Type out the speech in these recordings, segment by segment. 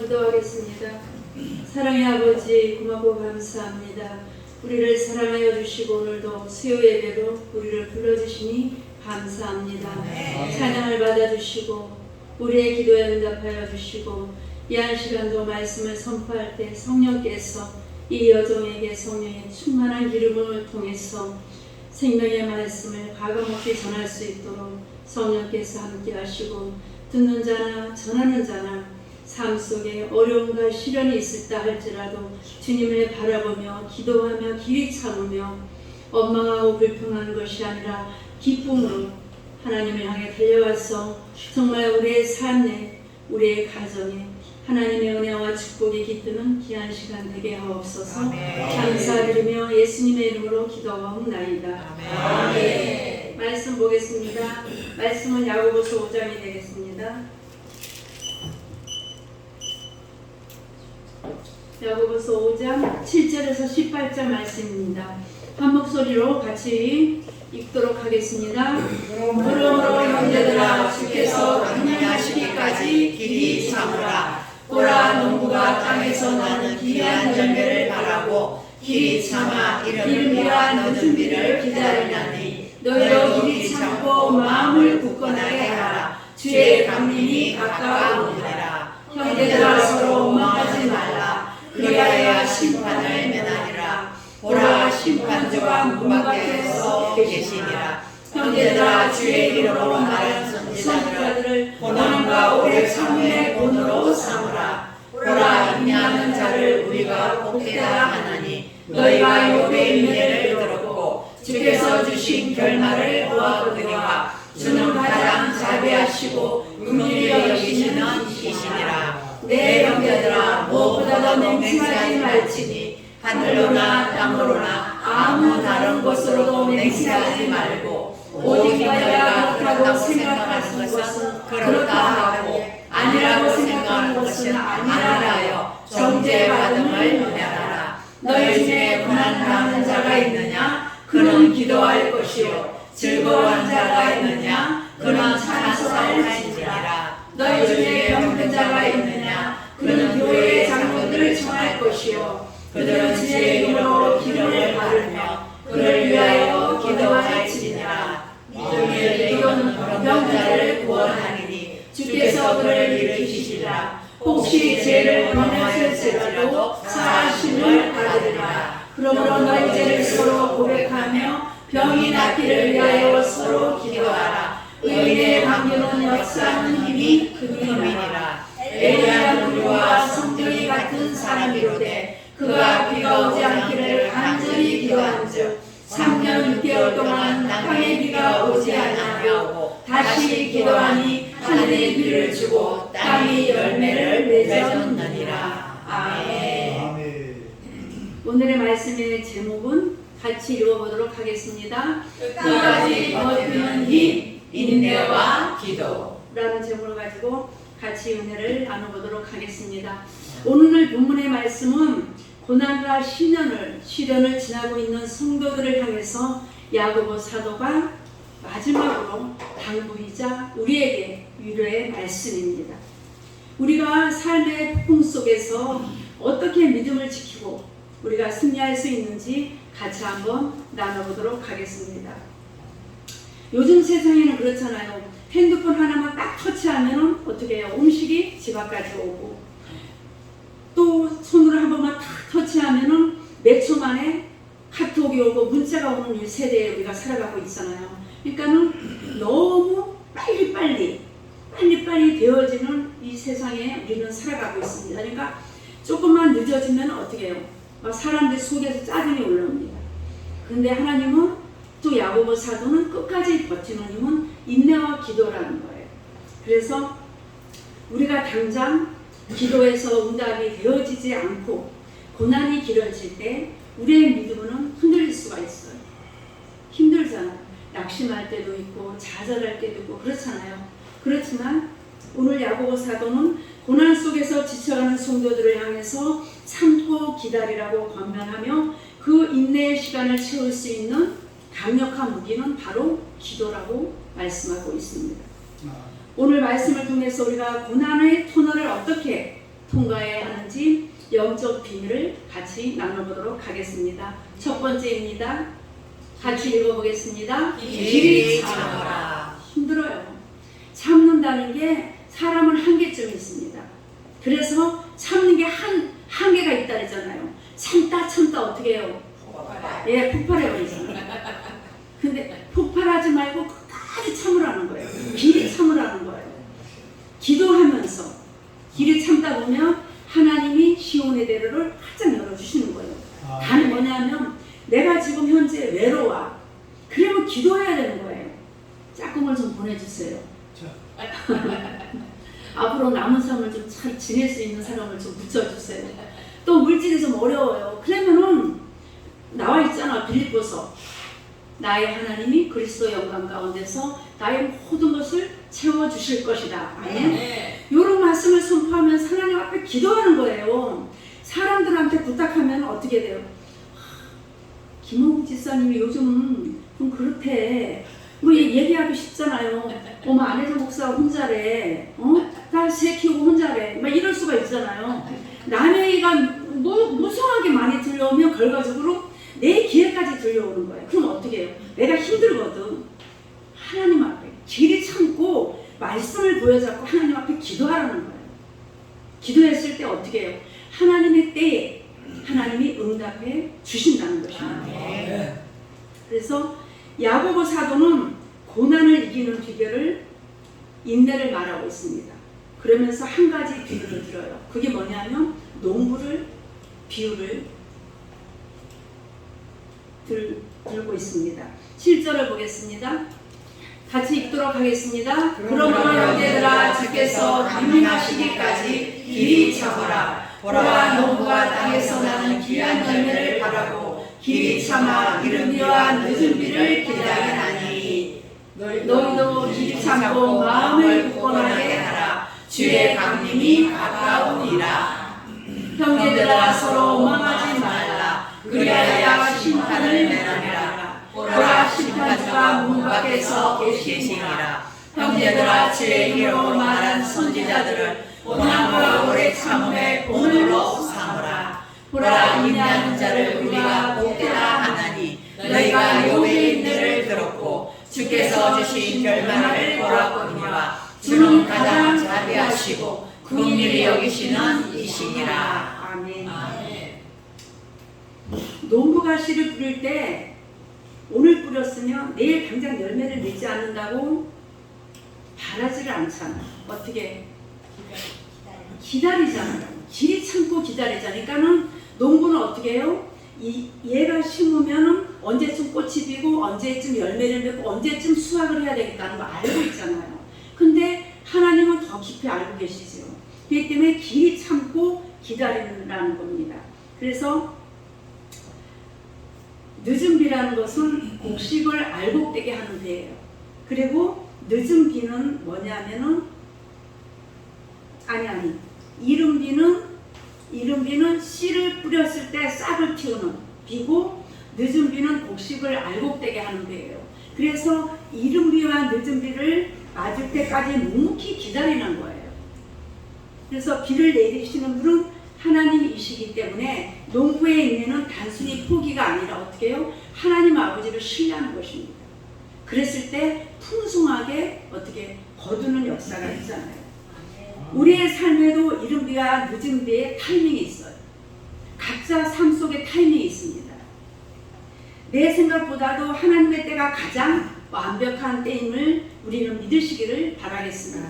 기도하겠습니다. 사랑의 아버지 고맙고 감사합니다. 우리를 사랑하여 주시고 오늘도 수요 예배로 우리를 불러주시니 감사합니다. 찬양을 받아주시고 우리의 기도에 응답하여 주시고 이 한 시간도 말씀을 선포할 때 성령께서 이 여종에게 성령의 충만한 기름을 통해서 생명의 말씀을 가감없이 전할 수 있도록 성령께서 함께 하시고 듣는 자나 전하는 자나 삶 속에 어려움과 시련이 있을다 할지라도 주님을 바라보며 기도하며 길이 참으며 원망하고 불평하는 것이 아니라 기쁨으로 하나님을 향해 달려와서 정말 우리의 삶에 우리의 가정에 하나님의 은혜와 축복이 깃드는 귀한 시간 되게 하옵소서. 감사드리며 예수님의 이름으로 기도하옵나이다. 아멘. 말씀 보겠습니다. 말씀은 야고보서 5장이 되겠습니다. 야고보서 5장 7절에서 18절 말씀입니다. 한 목소리로 같이 읽도록 하겠습니다. 그러므로 형제들아 주께서 강림하시기까지 길이 참으라. 보라 농부가 땅에서 나는 귀한 열매를 바라고 길이 참아 이른 비와 늦은 비를 기다리나니 너희도 길이 참고 마음을 굳건하게 하라. 주의 강림이 가까우니라. 형제들아 서로 원망하지 말라. 그리하여 심판을 면하리라. 보라 심판주가 문 밖에서 계시니라. 형제들아 주의 이름으로 말하는 선지자들을 고난과 오래 참음의 본으로 삼으라. 보라 인내하는 자를 우리가 복되다 하나니 너희가 욥의 인내를 들었고 주께서 주신 결말을 보았거니와 주는 가장 자비하시고 긍휼히 여기시는 이시니라. 내 형제들아 무엇보다도 맹세하지 말지니 하늘로나 땅으로나 아무 다른 곳으로도 맹세하지 말고 오직 너희가 그렇다고 생각하는 것은 그렇다 하고 아니라고 생각하는 것은 아니라하여 정죄받음을 면하라. 너희 중에 고난당하는 자가 있느냐? 그는 기도할 것이요 즐거워한 자가 있느냐? 그는 찬송할지니라. 너희 중에 병든 자가 있느냐? 그는 교회의 장로들을 청할 것이요 그들은 주의 이름으로 기름을 바르며 그를 위하여 기도할지니라. 믿음의 기도는 병자를 구원하리니 주께서 그를 일으키시리라. 혹시 죄를 범했을지라도 사하심을 받으리라. 그러므로 너희 죄를 서로 고백하며 병이 낫기를 위하여 서로 기도하라. 의인의 관계는 역사하는 힘이 그 힘이니라. 엘리야는 우리와 성격이 같은 사람이로되 그가 비가 오지 않기를 간절히 기도한즉 3년 6개월 동안 땅에 비가 오지 아니하고 다시 기도하니 하늘이 비를 주고 땅이 열매를 맺었느니라. 아멘. 오늘의 말씀의 제목은 같이 읽어보도록 하겠습니다. 끝까지 버티는 힘, 인내와 기도 라는 제목을 가지고 같이 은혜를 나눠보도록 하겠습니다. 오늘 본문의 말씀은 고난과 시련을 지나고 있는 성도들을 향해서 야고보 사도가 마지막으로 당부이자 우리에게 위로의 말씀입니다. 우리가 삶의 폭풍 속에서 어떻게 믿음을 지키고 우리가 승리할 수 있는지 같이 한번 나눠보도록 하겠습니다. 요즘 세상에는 그렇잖아요. 핸드폰 하나만 딱 터치하면 어떻게 해요? 음식이 집 앞까지 오고 또 손으로 한 번만 탁 터치하면은 몇 초 만에 카톡이 오고 문자가 오는 이 세대에 우리가 살아가고 있잖아요. 그러니까는 너무 빨리빨리 되어지는 이 세상에 우리는 살아가고 있습니다. 그러니까 조금만 늦어지면 어떻게 해요? 사람들 속에서 짜증이 올라옵니다. 근데 하나님은 또 야고보 사도는 끝까지 버티는 힘은 인내와 기도라는 거예요. 그래서 우리가 당장 기도에서 응답이 되어지지 않고 고난이 길어질 때 우리의 믿음은 흔들릴 수가 있어요. 힘들잖아요. 낙심할 때도 있고 좌절할 때도 있고 그렇잖아요. 그렇지만 오늘 야고보 사도는 고난 속에서 지쳐가는 성도들을 향해서 참고 기다리라고 권면하며 그 인내의 시간을 채울 수 있는 강력한 무기는 바로 기도라고 말씀하고 있습니다. 오늘 말씀을 통해서 우리가 고난의 터널을 어떻게 통과해야 하는지 영적 비밀을 같이 나눠보도록 하겠습니다. 첫 번째입니다. 같이 읽어보겠습니다. 길이 참으라. 힘들어요. 참는다는 게 사람은 한계점이 있습니다. 그래서 참는 게 한계가 있다 그러잖아요. 참다 어떻게 해요? 예, 폭발해버리잖아요. 근데 폭발하지 말고 끝까지 참으라는 거예요. 길이 참으라는 거예요. 기도하면서 길이 참다 보면 하나님이 시온의 대로를 활짝 열어주시는 거예요. 단 뭐냐면 내가 지금 현재 외로워. 그러면 기도해야 되는 거예요. 짝꿍을 좀 보내주세요. 앞으로 남은 삶을 좀 잘 지낼 수 있는 사람을 좀 붙여주세요. 또 물질이 좀 어려워요. 그러면은 나와 있잖아. 빌립보서. 나의 하나님이 그리스도 영광 가운데서 나의 모든 것을 채워주실 것이다. 아멘. 이런 말씀을 선포하면서 하나님 앞에 기도하는 거예요. 사람들한테 부탁하면 어떻게 돼요? 김홍국 집사님이 요즘 좀 그렇대. 뭐 얘기하기 쉽잖아요. 어머 안혜정 목사가 혼자래. 딸 새 키우고 혼자래. 막 이럴 수가 있잖아요. 남의 얘기가 무성하게 많이 들려오면 결과적으로 내 기회까지 들려오는 거예요. 그럼 어떻게 해요? 내가 힘들거든. 하나님 앞에 길이 참고 말씀을 보여잡고 하나님 앞에 기도하라는 거예요. 기도했을 때 어떻게 해요? 하나님의 때에 하나님이 응답해 주신다는 것입니다. 그래서 야고보 사도는 고난을 이기는 비결을 인내를 말하고 있습니다. 그러면서 한 가지 비유를 들어요. 그게 뭐냐면 농부를 비유를 들고 있습니다. 7절을 보겠습니다. 같이 읽도록 하겠습니다. 그러므로 형제들아 주께서 강림하시기까지 길이 참으라. 보라 농부가 땅에서 나는 귀한 열매를 바라고 길이 참아 이른 비와 늦은 비를 기다리나니 너희도 길이 참고 마음을 굳건하게 하라. 주의 강림이 가까우니라. 형제들아 서로 원망하지 말라. 그리하여 심판을 면하리라. 보라 심판주가 문 밖에서 계시니라. 형제들아 주의 이름으로 말한 선지자들을 고난과 오래 참음의 본으로 삼으라. 보라 인내하는 자를 우리가 복되다 하나니 너희가 욥의 인내를 들었고 주께서 주신 결말을 보았거니와 주는 가장 자비하시고 긍휼히 여기시는 이시니라. 아멘. 농부가 씨를 뿌릴 때 오늘 뿌렸으면 내일 당장 열매를 맺지 않는다고 바라지를 않잖아. 어떻게? 기다리잖아요. 길이 참고 기다리잖아요. 그러니까는 농부는 어떻게 해요? 얘가 심으면 언제쯤 꽃이 피고 언제쯤 열매를 맺고 언제쯤 수확을 해야 되겠다는 거 알고 있잖아요. 근데 하나님은 더 깊이 알고 계시죠. 그렇기 때문에 길이 참고 기다리라는 겁니다. 그래서 늦은 비라는 것은 곡식을 알곡되게 하는 배예요. 그리고 늦은 비는 뭐냐면은 이른 비는 씨를 뿌렸을 때 싹을 틔우는 비고 늦은 비는 곡식을 알곡되게 하는 배예요. 그래서 이른 비와 늦은 비를 맞을 때까지 묵묵히 기다리는 거예요. 그래서 비를 내리시는 분은 하나님이시기 때문에 농부의 인내는 단순히 포기가 아니라 어떻게 해요? 하나님 아버지를 신뢰하는 것입니다. 그랬을 때 풍성하게 어떻게 거두는 역사가 있잖아요. 우리의 삶에도 이른 비와 늦은 비의 타이밍이 있어요. 각자 삶 속에 타이밍이 있습니다. 내 생각보다도 하나님의 때가 가장 완벽한 때임을 우리는 믿으시기를 바라겠습니다.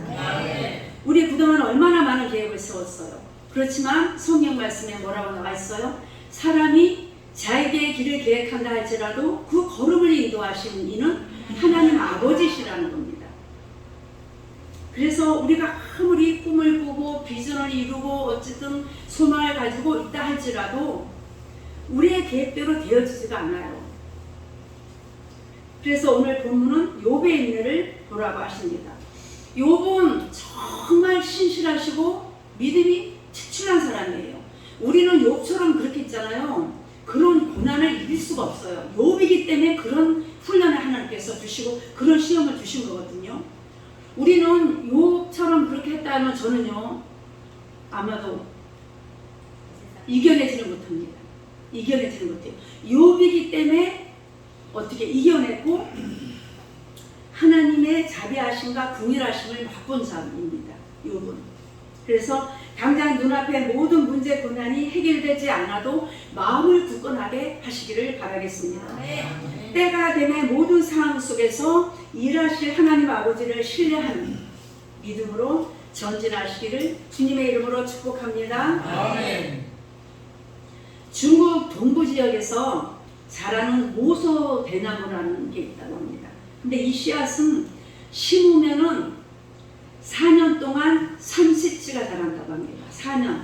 우리 그동안 얼마나 많은 계획을 세웠어요. 그렇지만 성경 말씀에 뭐라고 나와 있어요? 사람이 자기의 길을 계획한다 할지라도 그 걸음을 인도하시는 이는 하나님 아버지시라는 겁니다. 그래서 우리가 아무리 꿈을 꾸고 비전을 이루고 어쨌든 소망을 가지고 있다 할지라도 우리의 계획대로 되어지지가 않아요. 그래서 오늘 본문은 욥의 인내를 보라고 하십니다. 욥은 정말 신실하시고 믿음이 특출난 사람이에요. 우리는 욥처럼 그렇게 있잖아요. 그런 고난을 이길 수가 없어요. 욥이기 때문에 그런 훈련을 하나님께서 주시고 그런 시험을 주신 거거든요. 우리는 욥처럼 그렇게 했다면 저는요 아마도 이겨내지는 못합니다. 이겨내지는 못해요. 욥이기 때문에 어떻게 이겨내고 하나님의 자비하심과 긍휼하심을 맛본 사람입니다. 욥은. 그래서 당장 눈앞에 모든 문제 고난이 해결되지 않아도 마음을 굳건하게 하시기를 바라겠습니다. 때가 되매 모든 상황 속에서 일하실 하나님 아버지를 신뢰하는 믿음으로 전진하시기를 주님의 이름으로 축복합니다. 아멘. 중국 동부 지역에서 자라는 모소 대나무라는 게 있다고 합니다. 근데 이 씨앗은 심으면은 4년 동안 3cm가 자란다고 합니다. 4년.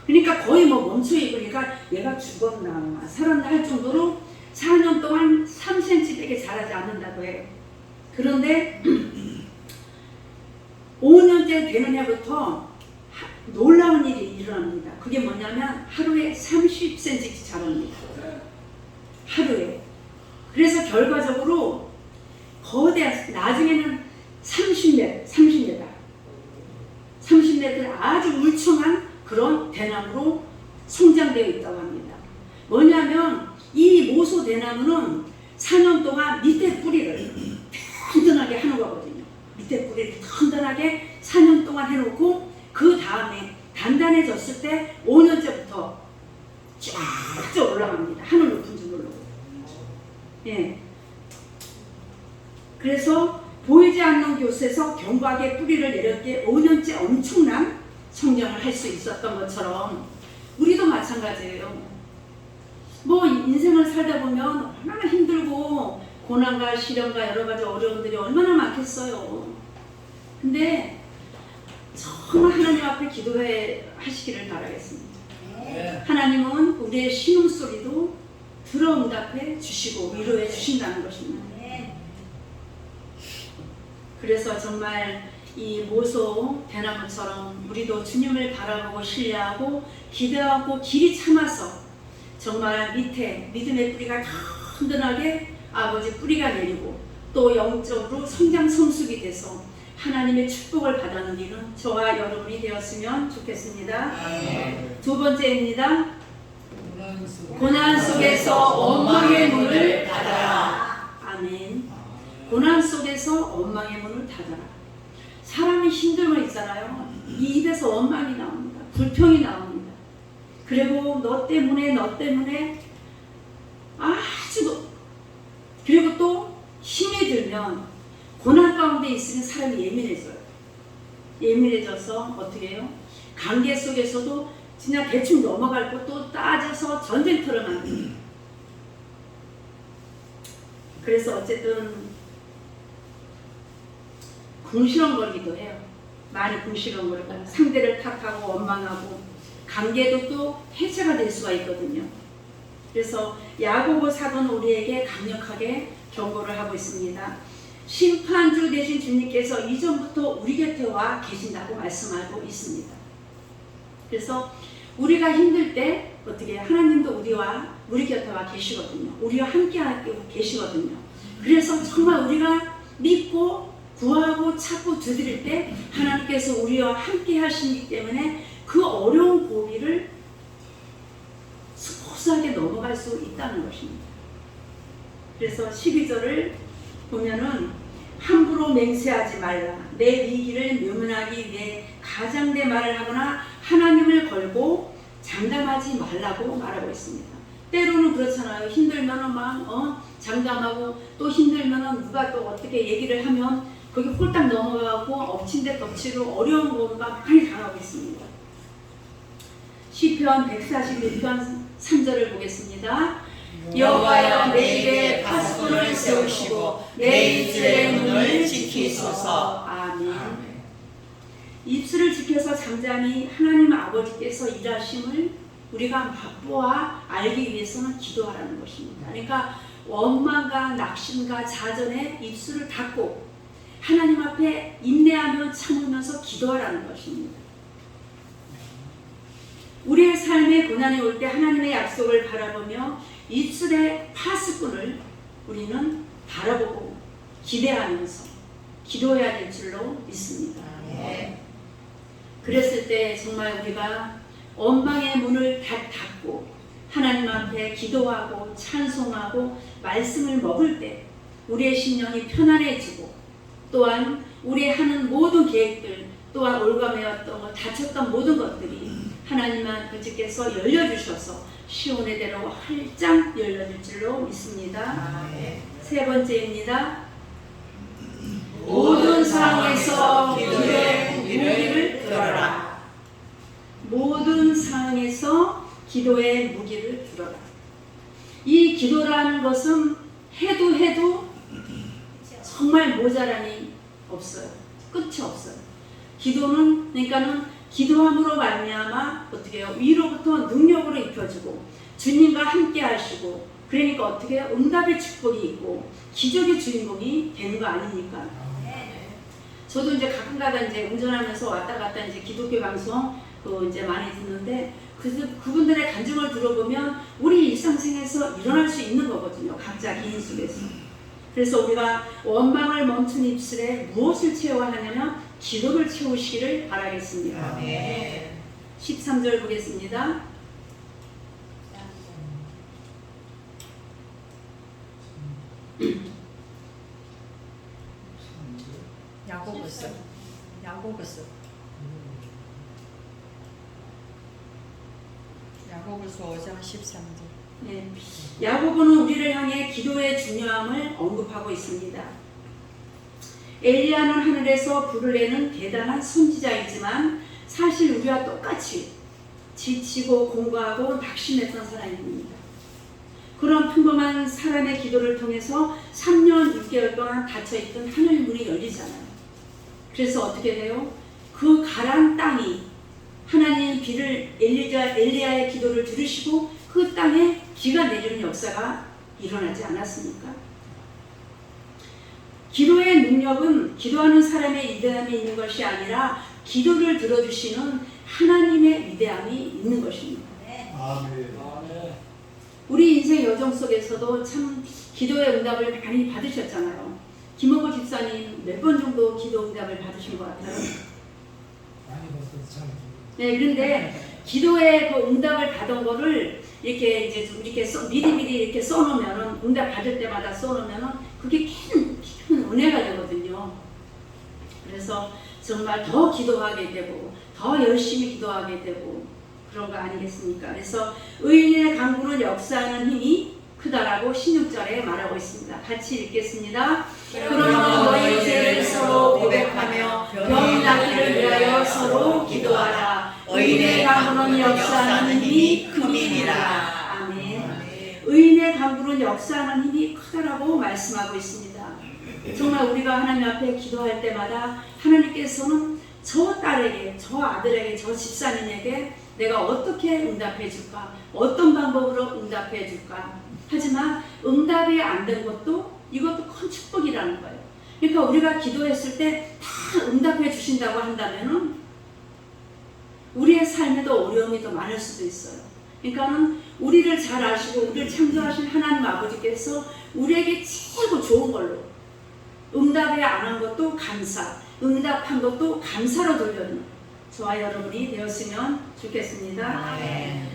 그러니까 거의 뭐 멈춰 있으니까 얘가 죽었나 살았나 할 정도로 4년 동안 3cm 되게 자라지 않는다고 해요. 그런데 5년째 되는 해부터 놀라운 일이 일어납니다. 그게 뭐냐면 하루에 30cm씩 자랍니다. 하루에. 그래서 결과적으로 거대한, 나중에는 30m 아주 울창한 그런 대나무로 성장되어 있다고 합니다. 뭐냐면 이 모소 대나무는 4년 동안 밑에 뿌리를 튼튼하게 하는 거거든요. 밑에 뿌리를 튼튼하게 4년 동안 해놓고 그 다음에 단단해졌을 때 5년째부터 쫙 올라갑니다. 하늘 높은 줄로. 예. 그래서 보이지 않는 곳에서 견고하게 뿌리를 내렸기에 5년째 엄청난 성장을 할 수 있었던 것처럼 우리도 마찬가지예요. 뭐 인생을 살다 보면 얼마나 힘들고 고난과 시련과 여러 가지 어려움들이 얼마나 많겠어요. 근데 정말 하나님 앞에 기도해 하시기를 바라겠습니다. 하나님은 우리의 신음소리도 들어 응답해 주시고 위로해 주신다는 것입니다. 그래서 정말 이 모소 대나무처럼 우리도 주님을 바라보고 신뢰하고 기대하고 길이 참아서 정말 밑에 믿음의 뿌리가 든든하게 아버지 뿌리가 내리고 또 영적으로 성장 성숙이 돼서 하나님의 축복을 받아는 일은 저와 여러분이 되었으면 좋겠습니다. 두 번째입니다. 고난 속에서 원망의 문을 닫아라. 아멘. 고난 속에서 원망의 문을 닫아라. 사람이 힘들면 있잖아요. 이 입에서 원망이 나옵니다. 불평이 나옵니다. 그리고 너 때문에 아주 그리고 또 힘이 들면 고난 가운데 있으면 사람이 예민해져요. 예민해져서 어떻게 해요? 관계 속에서도 그냥 대충 넘어갈 것도 따져서 전쟁터를 만듭니다. 그래서 어쨌든 궁시렁거리기도 해요. 많이 궁시렁거리고 상대를 탓하고 원망하고 관계도 또 해체가 될 수가 있거든요. 그래서 야고보 사도는 우리에게 강력하게 경고를 하고 있습니다. 심판주 되신 주님께서 이전부터 우리 곁에 와 계신다고 말씀하고 있습니다. 그래서 우리가 힘들 때 어떻게 하나님도 우리 곁에 와 계시거든요. 우리와 함께 계시거든요. 그래서 정말 우리가 믿고 구하고 찾고 두드릴 때 하나님께서 우리와 함께 하시기 때문에 그 어려운 고비를 소소하게 넘어갈 수 있다는 것입니다. 그래서 12절을 보면은 함부로 맹세하지 말라. 내 위기를 묘면하기 위해 가장된 말을 하거나 하나님을 걸고 장담하지 말라고 말하고 있습니다. 때로는 그렇잖아요. 힘들면은 막 장담하고 또 힘들면은 누가 또 어떻게 얘기를 하면 거기 홀딱 넘어가고 엎친 데 덮치고 어려운 공부가 많이 당하고 있습니다. 시편 141편 3절을 보겠습니다. 여호와여 내 입에 파수꾼을 세우시고 내 입술의 문을 지키소서. 아멘. 입술을 지켜서 잠잠히 하나님 아버지께서 일하심을 우리가 맛보아 알기 위해서는 기도하라는 것입니다. 그러니까 원망과 낙심과 자전에 입술을 닫고 하나님 앞에 인내하며 참으면서 기도하라는 것입니다. 우리의 삶에 고난이 올 때 하나님의 약속을 바라보며 입술의 파수꾼을 우리는 바라보고 기대하면서 기도해야 될 줄로 믿습니다. 그랬을 때 정말 우리가 원망의 문을 닫고 하나님 앞에 기도하고 찬송하고 말씀을 먹을 때 우리의 심령이 편안해지고 또한 우리 하는 모든 계획들 또한 올가매었던 것, 다쳤던 모든 것들이 하나님 아버지께서 열려주셔서 시온의 대로 활짝 열려질 줄로 믿습니다. 세 번째입니다. 모든 상황에서 기도의 무기를 들어라. 모든 상황에서 기도의 무기를 들어라. 이 기도라는 것은 해도 정말 모자람이 없어요. 끝이 없어요. 기도는 그러니까는 기도함으로 말미암아 어떻게 해요? 위로부터 능력으로 입혀지고 주님과 함께 하시고 그러니까 어떻게 해요? 응답의 축복이 있고 기적의 주인공이 되는 거 아닙니까? 저도 이제 가끔가다 이제 운전하면서 왔다 갔다 이제 기독교 방송 이제 많이 듣는데 그분들의 간증을 들어보면 우리 일상생에서 일어날 수 있는 거거든요. 각자 개인 속에서. 그래서 우리가 원망을 멈춘 입술에 무엇을 채워야 하냐면 기도를 채우시기를 바라겠습니다. 13절 보겠습니다. 야고보서 5장 13절. 네, 야고보는 우리를 향해 기도의 중요함을 언급하고 있습니다. 엘리야는 하늘에서 불을 내는 대단한 선지자이지만 사실 우리와 똑같이 지치고 공고하고 낙심했던 사람입니다. 그런 평범한 사람의 기도를 통해서 3년 6개월 동안 닫혀있던 하늘 문이 열리잖아요. 그래서 어떻게 돼요? 그 가란 땅이 하나님 비를 엘리야의 기도를 들으시고 그 땅에 비가 내리는 역사가 일어나지 않았습니까? 기도의 능력은 기도하는 사람의 위대함이 있는 것이 아니라 기도를 들어주시는 하나님의 위대함이 있는 것입니다. 아멘. 우리 인생 여정 속에서도 참 기도의 응답을 많이 받으셨잖아요. 김홍호 집사님 몇 번 정도 기도 응답을 받으신 것 같아요. 많이 받았죠. 네, 그런데 기도의 그 응답을 받은 거를 이렇게 이제 좀 이렇게 미리미리 이렇게 써놓으면은 응답 받을 때마다 써놓으면은 그게 큰 은혜가 되거든요. 그래서 정말 더 기도하게 되고 더 열심히 기도하게 되고 그런 거 아니겠습니까? 그래서 의인의 강구는 역사하는 힘이 크다라고 16절에 말하고 있습니다. 같이 읽겠습니다. 그러므로 너희 죄를 서로 고백하며 병 낫기를 위하여 서로 기도하라. 의인의 강구는 역사하는 힘이 크니라. 아멘. 의인의 강구는 역사하는 힘이 크다라고 말씀하고 있습니다. 정말 우리가 하나님 앞에 기도할 때마다 하나님께서는 저 딸에게, 저 아들에게, 저 집사님에게 내가 어떻게 응답해 줄까? 어떤 방법으로 응답해 줄까? 하지만 응답이 안 된 것도 이것도 큰 축복이라는 거예요. 그러니까 우리가 기도했을 때 다 응답해 주신다고 한다면은 우리의 삶에도 어려움이 더 많을 수도 있어요. 그러니까는 우리를 잘 아시고 우리를 창조하신 하나님 아버지께서 우리에게 최고 좋은 걸로 응답이 안 한 것도 감사, 응답한 것도 감사로 돌려는 저와 여러분이 되었으면 좋겠습니다.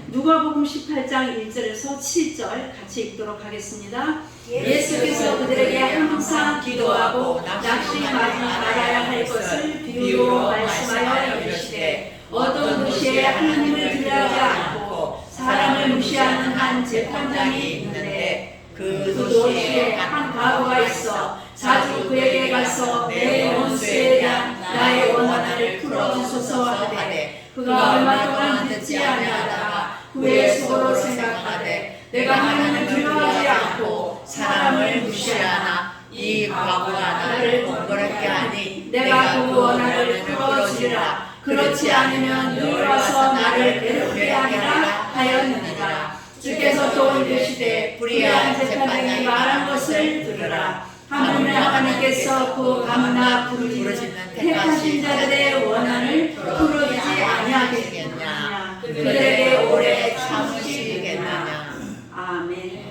누가복음 18장 1절에서 7절 같이 읽도록 하겠습니다. 예수께서 그들에게 항상 기도하고 낙심하지 말아야 할 것을 비유로 말씀하여 이르시되 어떤 도시에 하나님을 두려워하지 않고 사람을 무시하는 한 재판장이 있는데 그 도시에 한 과부가 있어 자주 그에게 가서 내 원수에 대한 나의 원한을 풀어주소서 하되 그가 얼마 동안 듣지 아니하다가 후에 속으로 생각하되 내가 하나님을 두려워하지 않고 사람을 무시하나 이 과부가 나를 번거롭게 하니 내가 그 원한을 풀어주리라. 그렇지 않으면 너희 와서 나를 괴롭게 하리라 하였느니라. 주께서 또 이르시되 불의한 재판장이 말한 것을 들으라. 하물며 하나님께서 그 감나 부르짖는 택하신 자들의 원한을 풀어주지 아니하겠느냐. 그들에게 오래 참으시겠느냐. 아멘.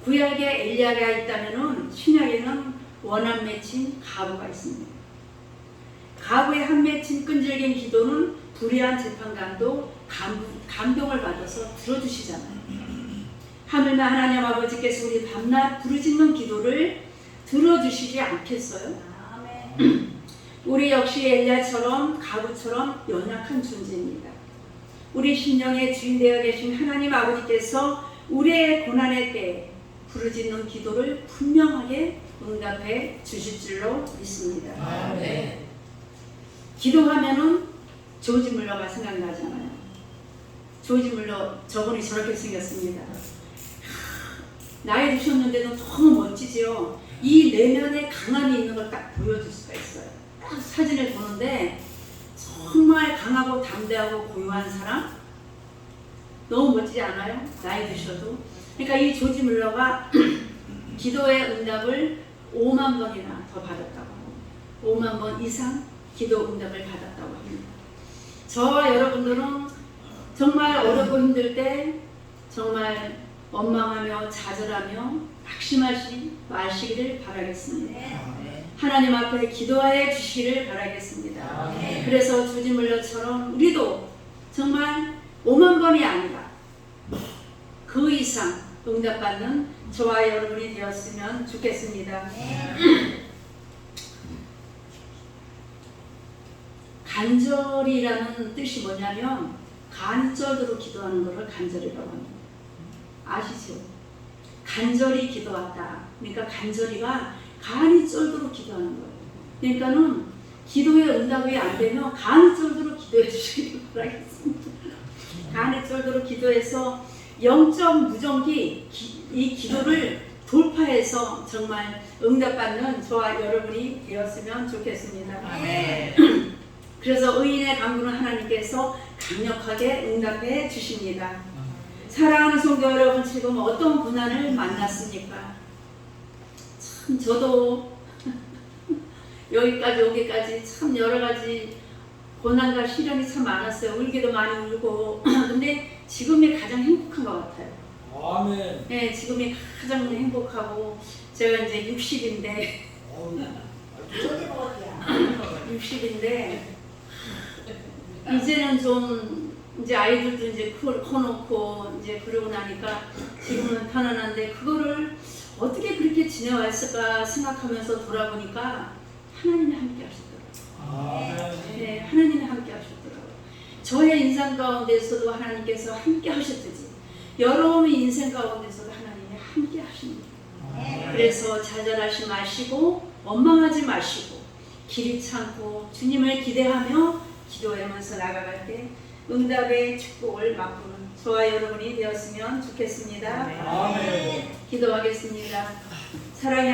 구약에 엘리야가 있다면은 신약에는 원한 맺힌 가부가 있습니다. 가부의 한 맺힌 끈질긴 기도는 불의한 재판관도 감동을 받아서 들어주시잖아요. 하물며 하나님 아버지께서 우리 밤낮 부르짖는 기도를 들어주시지 않겠어요? 우리 역시 엘리야처럼 가부처럼 연약한 존재입니다. 우리 심령의 주인 되어 계신 하나님 아버지께서 우리의 고난의 때에 부르짖는 기도를 분명하게 응답해 주실 줄로 믿습니다. 아멘. 기도하면은 조지 물러가 생각나잖아요. 조지 물러 저분이 저렇게 생겼습니다. 나이 드셨는데도 너무 멋지지요. 이 내면에 강함이 있는 걸 딱 보여줄 수가 있어요. 딱 사진을 보는데 정말 강하고 담대하고 고요한 사람? 너무 멋지지 않아요? 나이 드셔도. 그러니까 이 조지 물러가 기도의 응답을 5만 번이나 더 받았다고 합니다. 5만 번 이상 기도 응답을 받았다고 합니다. 저와 여러분들은 정말 어렵고 힘들 때 정말 원망하며 좌절하며 낙심하지 마시기를 바라겠습니다. 하나님 앞에 기도하여 주시기를 바라겠습니다. 그래서 조지 물러처럼 우리도 정말 5만 번이 아니라 그 이상 응답받는 저와 여러분이 되었으면 좋겠습니다. 간절이라는 뜻이 뭐냐면 간절으로 기도하는 것을 간절이라고 합니다. 아시죠? 간절히 기도한다. 그러니까 간절히가 간이 쩔도록 기도하는 거예요. 그러니까는 기도의 응답이 안 되면 간이 쩔도록 기도해 주시길 바라겠습니다. 간이 쩔도록 기도해서 영적 무전기 이 기도를 돌파해서 정말 응답받는 저와 여러분이 되었으면 좋겠습니다. 아멘. 그래서 의인의 간구는 하나님께서 강력하게 응답해 주십니다. 사랑하는 성도 여러분, 지금 어떤 고난을 만났습니까? 참 저도 여기까지 오기까지 참 여러 가지 고난과 시련이 참 많았어요. 울기도 많이 울고 근데 지금이 가장 행복한 것 같아요. 아멘. 네, 지금이 가장 행복하고 제가 이제 60인데 60인데 이제는 좀 이제 아이들도 이제 커놓고 이제 그러고 나니까 지금은 편안한데 그거를 어떻게 그렇게 지내왔을까 생각하면서 돌아보니까 하나님이 함께 하셨더라고요. 아멘. 네, 하나님이 함께 하셨더라고요. 저의 인생 가운데서도 하나님께서 함께 하셨듯이 여러분의 인생 가운데서도 하나님이 함께 하십니다. 그래서 좌절하지 마시고 원망하지 마시고 길이 참고 주님을 기대하며 기도하면서 나아갈 때 응답의 축복을 맛보는 저와 여러분이 되었으면 좋겠습니다. 아멘. 기도하겠습니다. 사랑의